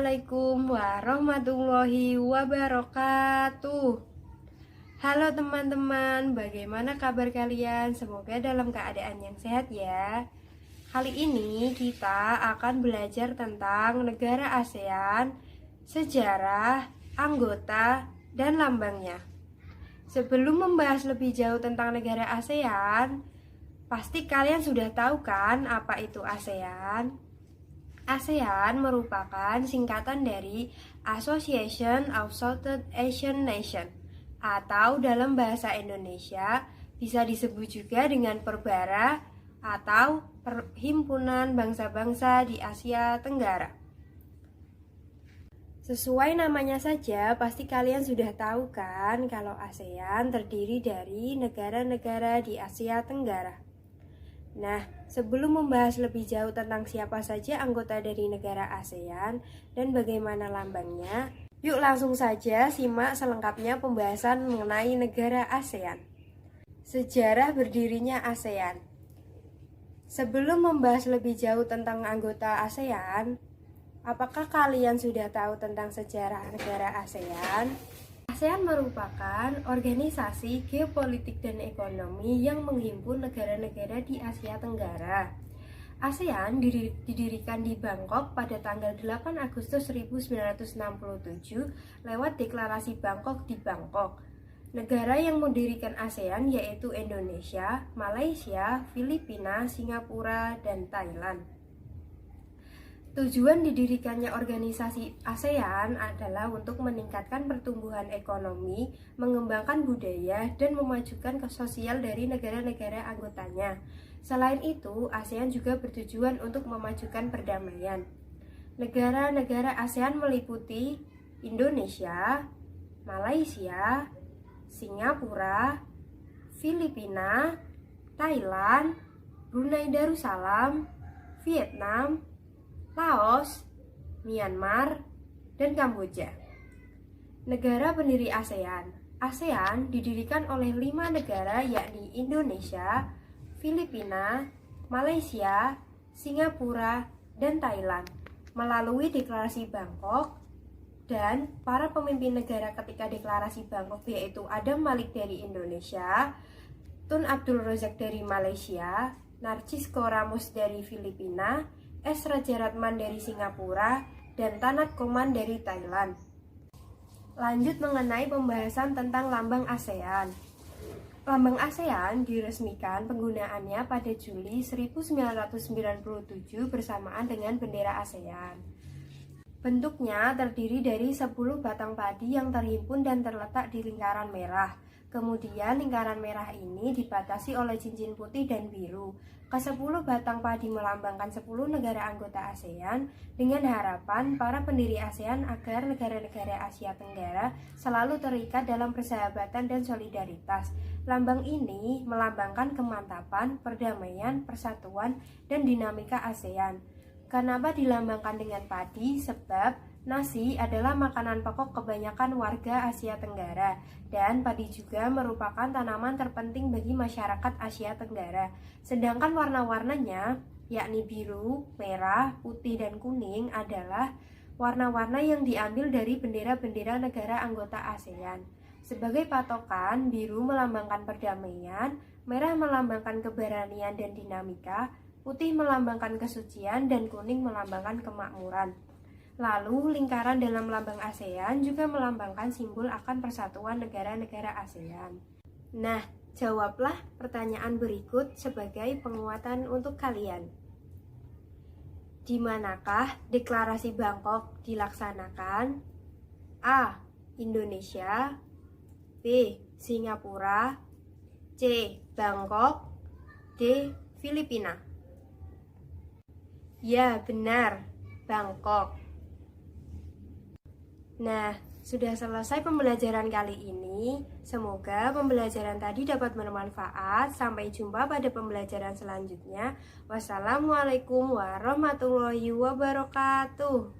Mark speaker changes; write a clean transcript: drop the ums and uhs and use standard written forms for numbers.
Speaker 1: Assalamualaikum warahmatullahi wabarakatuh. Halo teman-teman, bagaimana kabar kalian? Semoga dalam keadaan yang sehat ya. Kali ini kita akan belajar tentang negara ASEAN, sejarah, anggota, dan lambangnya. Sebelum membahas lebih jauh tentang negara ASEAN, pasti kalian sudah tahu kan apa itu ASEAN? ASEAN merupakan singkatan dari Association of Southeast Asian Nations, atau dalam bahasa Indonesia bisa disebut juga dengan Perbara atau Perhimpunan Bangsa-Bangsa di Asia Tenggara. Sesuai namanya saja, pasti kalian sudah tahu kan kalau ASEAN terdiri dari negara-negara di Asia Tenggara. Nah, sebelum membahas lebih jauh tentang siapa saja anggota dari negara ASEAN dan bagaimana lambangnya, yuk langsung saja simak selengkapnya pembahasan mengenai negara ASEAN. Sejarah berdirinya ASEAN. Sebelum membahas lebih jauh tentang anggota ASEAN, apakah kalian sudah tahu tentang sejarah negara ASEAN? ASEAN merupakan organisasi geopolitik dan ekonomi yang menghimpun negara-negara di Asia Tenggara. ASEAN didirikan di Bangkok pada tanggal 8 Agustus 1967 lewat Deklarasi Bangkok di Bangkok. Negara yang mendirikan ASEAN yaitu Indonesia, Malaysia, Filipina, Singapura, dan Thailand. Tujuan didirikannya organisasi ASEAN adalah untuk meningkatkan pertumbuhan ekonomi, mengembangkan budaya, dan memajukan sosial dari negara-negara anggotanya. Selain itu, ASEAN juga bertujuan untuk memajukan perdamaian. Negara-negara ASEAN meliputi Indonesia, Malaysia, Singapura, Filipina, Thailand, Brunei Darussalam, Vietnam, Laos, Myanmar, dan Kamboja. Negara pendiri ASEAN. ASEAN didirikan oleh 5 negara yakni Indonesia, Filipina, Malaysia, Singapura, dan Thailand melalui Deklarasi Bangkok, dan para pemimpin negara ketika Deklarasi Bangkok yaitu Adam Malik dari Indonesia, Tun Abdul Razak dari Malaysia, Narcisco Ramos dari Filipina, S. Rajaratman dari Singapura, dan Tanat Koman dari Thailand. Lanjut mengenai pembahasan tentang lambang ASEAN. Lambang ASEAN diresmikan penggunaannya pada Juli 1997 bersamaan dengan bendera ASEAN. Bentuknya terdiri dari 10 batang padi yang terhimpun dan terletak di lingkaran merah. Kemudian lingkaran merah ini dibatasi oleh cincin putih dan biru. Ke-10 batang padi melambangkan 10 negara anggota ASEAN dengan harapan para pendiri ASEAN agar negara-negara Asia Tenggara selalu terikat dalam persahabatan dan solidaritas. Lambang ini melambangkan kemantapan, perdamaian, persatuan, dan dinamika ASEAN. Kenapa dilambangkan dengan padi? Sebab nasi adalah makanan pokok kebanyakan warga Asia Tenggara, dan padi juga merupakan tanaman terpenting bagi masyarakat Asia Tenggara. Sedangkan warna-warnanya, yakni biru, merah, putih, dan kuning adalah warna-warna yang diambil dari bendera-bendera negara anggota ASEAN. Sebagai patokan, biru melambangkan perdamaian, merah melambangkan keberanian dan dinamika, putih melambangkan kesucian, dan kuning melambangkan kemakmuran. Lalu, lingkaran dalam lambang ASEAN juga melambangkan simbol akan persatuan negara-negara ASEAN. Nah, jawablah pertanyaan berikut sebagai penguatan untuk kalian. Di manakah Deklarasi Bangkok dilaksanakan? A. Indonesia, B. Singapura, C. Bangkok, D. Filipina. Ya, benar, Bangkok. Nah, sudah selesai pembelajaran kali ini. Semoga pembelajaran tadi dapat bermanfaat. Sampai jumpa pada pembelajaran selanjutnya. Wassalamualaikum warahmatullahi wabarakatuh.